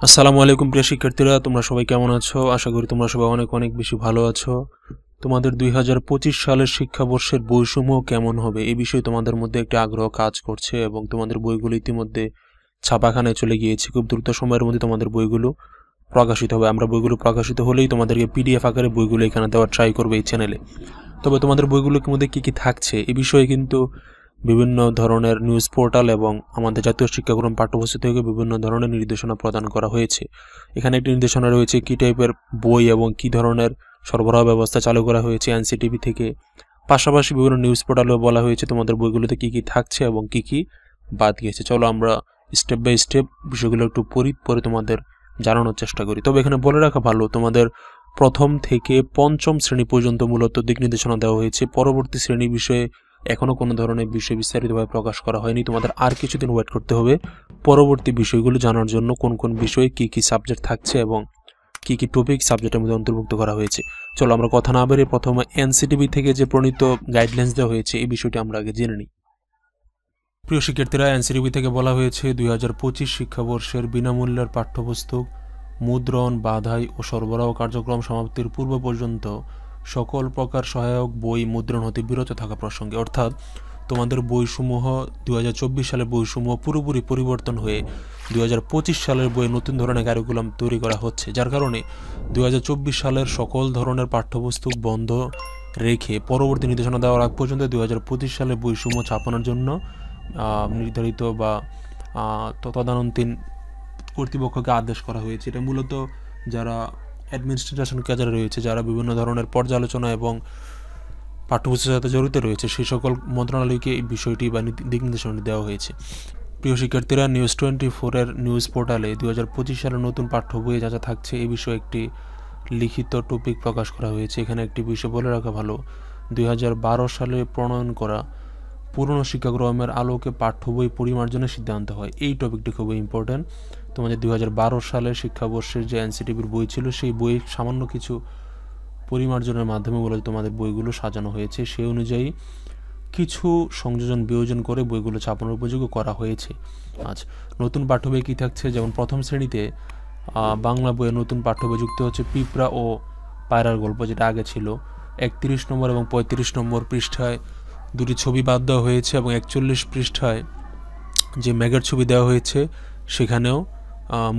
আসসালামু আলাইকুম প্রিয় শিক্ষার্থীরা, তোমরা সবাই কেমন আছো? আশা করি তোমরা সবাই অনেক অনেক বেশি ভালো আছো। তোমাদের 2025 সালের শিক্ষাবর্ষের বইসমূহ কেমন হবে এই বিষয়ে তোমাদের মধ্যে একটি আগ্রহ কাজ করছে এবং তোমাদের বইগুলো ইতিমধ্যে ছাপাখানায় চলে গিয়েছে। খুব দ্রুত সময়ের মধ্যে তোমাদের বইগুলো প্রকাশিত হবে। আমরা বইগুলো প্রকাশিত হলেই তোমাদেরকে পিডিএফ আকারে বইগুলো এখানে দেওয়ার ট্রাই করবে এই চ্যানেলে। তবে তোমাদের বইগুলোর মধ্যে কী কী থাকছে এই বিষয়ে কিন্তু বিভিন্ন ধরনের নিউজ পোর্টাল এবং আমাদের জাতীয় শিক্ষাক্রম পাঠ্যপুস্তক থেকে বিভিন্ন ধরনের নির্দেশনা প্রদান করা হয়েছে। এখানে একটি নির্দেশনা রয়েছে কী টাইপের বই এবং কী ধরনের সরবরাহ ব্যবস্থা চালু করা হয়েছে এনসিটিভি থেকে। পাশাপাশি বিভিন্ন নিউজ পোর্টালেও বলা হয়েছে তোমাদের বইগুলোতে কী কী থাকছে এবং কী কী বাদ গিয়েছে। চলো আমরা স্টেপ বাই স্টেপ বিষয়গুলো একটু পরে তোমাদের জানানোর চেষ্টা করি। তবে এখানে বলে রাখা ভালো, তোমাদের প্রথম থেকে পঞ্চম শ্রেণী পর্যন্ত মূলত দিক নির্দেশনা দেওয়া হয়েছে। পরবর্তী শ্রেণী বিষয়ে এখনও কোনো ধরনের বিষয় বিস্তারিতভাবে প্রকাশ করা হয়নি। তোমাদের আর কিছুদিন ওয়েট করতে হবে পরবর্তী বিষয়গুলো জানার জন্য, কোন কোন বিষয়ে কী কী সাবজেক্ট থাকছে এবং কী কী টপিক সাবজেক্টের মধ্যে অন্তর্ভুক্ত করা হয়েছে। চলো আমরা কথা না বেরিয়ে প্রথমে এনসিটিভি থেকে যে প্রণীত গাইডলাইন্স দেওয়া হয়েছে এই বিষয়টি আমরা আগে জেনে নিই। প্রিয় শিক্ষার্থীরা, এনসিটিভি থেকে বলা হয়েছে 2025 শিক্ষাবর্ষের বিনামূল্যের পাঠ্যপুস্তক মুদ্রণ, বাধাই ও সরবরাহ কার্যক্রম সমাপ্তির পূর্ব পর্যন্ত সকল প্রকার সহায়ক বই মুদ্রণ হতে বিরত থাকা প্রসঙ্গে, অর্থাৎ তোমাদের বইসমূহ 2024 সালের বইসমূহ পুরোপুরি পরিবর্তন হয়ে 2025 সালের বই নতুন ধরনের কারিকুলাম তৈরি করা হচ্ছে, যার কারণে 2024 সালের সকল ধরনের পাঠ্যপুস্তক বন্ধ রেখে পরবর্তী নির্দেশনা দেওয়ার আগ পর্যন্ত 2025 সালের বইসমূহ ছাপানোর জন্য নির্ধারিত বা তদানীন্তন কর্তৃপক্ষকে আদেশ করা হয়েছে। এটা মূলত যারা অ্যাডমিনিস্ট্রেশন কাজে রয়েছে, যারা বিভিন্ন ধরনের পর্যালোচনা এবং পাঠ্যপুস্তকের সাথে জড়িত রয়েছে, সেই সকল মন্ত্রণালয়কে এই বিষয়টি বা দিক নির্দেশনা দেওয়া হয়েছে। প্রিয় শিক্ষার্থীরা, নিউজ 24-এর নিউজ পোর্টালে 2025 সালের নতুন পাঠ্য বইয়ে যা যা থাকছে এই বিষয়ে একটি লিখিত টপিক প্রকাশ করা হয়েছে। এখানে একটি বিষয় বলে রাখা ভালো, 2012 সালে প্রণয়ন করা পুরনো শিক্ষাক্রমের আলোকে পাঠ্য বই পরিমার্জনের সিদ্ধান্ত হয়। এই টপিকটি খুবই ইম্পর্ট্যান্ট। তোমাদের 2012 সালের শিক্ষাবর্ষের যে এনসিটিভির বই ছিল সেই বই সামান্য কিছু পরিমার্জনের মাধ্যমে বলে তোমাদের বইগুলো সাজানো হয়েছে। সেই অনুযায়ী কিছু সংযোজন বিয়োজন করে বইগুলো ছাপানোর উপযোগী করা হয়েছে। আজ নতুন পাঠ্য বই কী থাকছে, যেমন প্রথম শ্রেণীতে বাংলা বইয়ের নতুন পাঠ্য বই যুক্ত হচ্ছে পিঁপড়া ও পায়রার গল্প, যেটা আগে ছিল। 31 নম্বর এবং 35 নম্বর পৃষ্ঠায় দুটি ছবি বাদ দেওয়া হয়েছে এবং 41 পৃষ্ঠায় যে ম্যাগের ছবি দেওয়া হয়েছে সেখানেও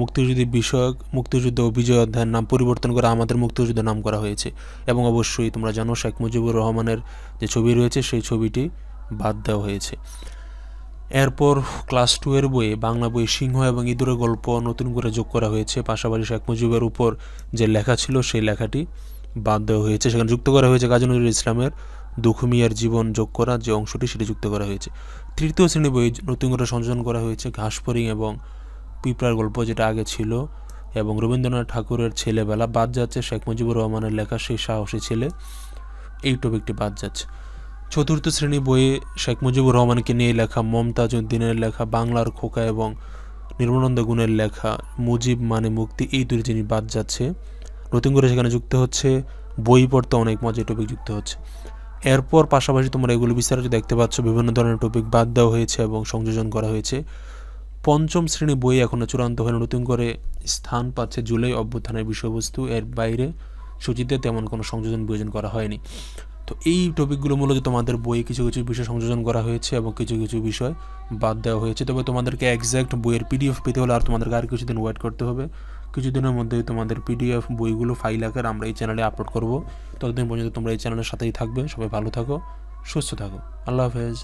মুক্তিযুদ্ধ বিষয়ক মুক্তিযুদ্ধ ও বিজয় অধ্যায়ের নাম পরিবর্তন করে আমাদের মুক্তিযুদ্ধের নাম করা হয়েছে। এবং অবশ্যই তোমরা জানো শেখ মুজিবুর রহমানের যে ছবি রয়েছে সেই ছবিটি বাদ দেওয়া হয়েছে। এরপর ক্লাস 2 এর বইয়ে বাংলা বই সিংহ এবং ইঁদুরের গল্প নতুন করে যোগ করা হয়েছে। পাশাপাশি শেখ মুজিবের উপর যে লেখা ছিল সেই লেখাটি বাদ দেওয়া হয়েছে। সেখানে যুক্ত করা হয়েছে কাজী নজরুল ইসলামের দুঃখু মিয়ার জীবন যোগ করা যে অংশটি সেটি যুক্ত করা হয়েছে। তৃতীয় শ্রেণী বই নতুন করে সংযোজন করা হয়েছে ঘাসফড়িং এবং পিঁপড়ার গল্প, যেটা আগে ছিল, এবং রবীন্দ্রনাথ ঠাকুরের ছেলেবেলা বাদ যাচ্ছে। শেখ মুজিবুর রহমানের লেখা সেই সাহসী ছেলে, এই টপিকটি বাদ যাচ্ছে। চতুর্থ শ্রেণী বইয়ে শেখ মুজিবুর রহমানকে নিয়ে লেখা মমতাজ উদ্দিনের লেখা বাংলার খোকা এবং নির্মলানন্দ গুণের লেখা মুজিব মানে মুক্তি, এই দুটি জিনিস বাদ যাচ্ছে। নতুন করে সেখানে যুক্ত হচ্ছে বই পড়তে অনেক মজার টপিক যুক্ত হচ্ছে। এরপর পাশাপাশি তোমরা এগুলো বিস্তারিত দেখতে পাচ্ছ, বিভিন্ন ধরনের টপিক বাদ দেওয়া হয়েছে এবং সংযোজন করা হয়েছে। পঞ্চম শ্রেণী বই এখনও চূড়ান্ত হয়ে নতুন করে স্থান পাচ্ছে জুলাই অভ্যুত্থানের বিষয়বস্তু, এর বাইরে সূচিতে তেমন কোনো সংযোজন বিয়োজন করা হয়নি। তো এই টপিকগুলো মূলত তোমাদের বইয়ে কিছু কিছু বিষয় সংযোজন করা হয়েছে এবং কিছু কিছু বিষয় বাদ দেওয়া হয়েছে। তবে তোমাদেরকে এক্স্যাক্ট বইয়ের পিডিএফ পেতে হলে আর তোমাদেরকে আর কিছুদিন ওয়েট করতে হবে। কিছুদিনের মধ্যে তোমাদের পিডিএফ বইগুলো ফাইল আকারে আমরা এই চ্যানেলে আপলোড করব। ততদিন পর্যন্ত তোমরা এই চ্যানেলের সাথেই থাকবে। সবাই ভালো থাকো, সুস্থ থাকো। আল্লাহ হাফেজ।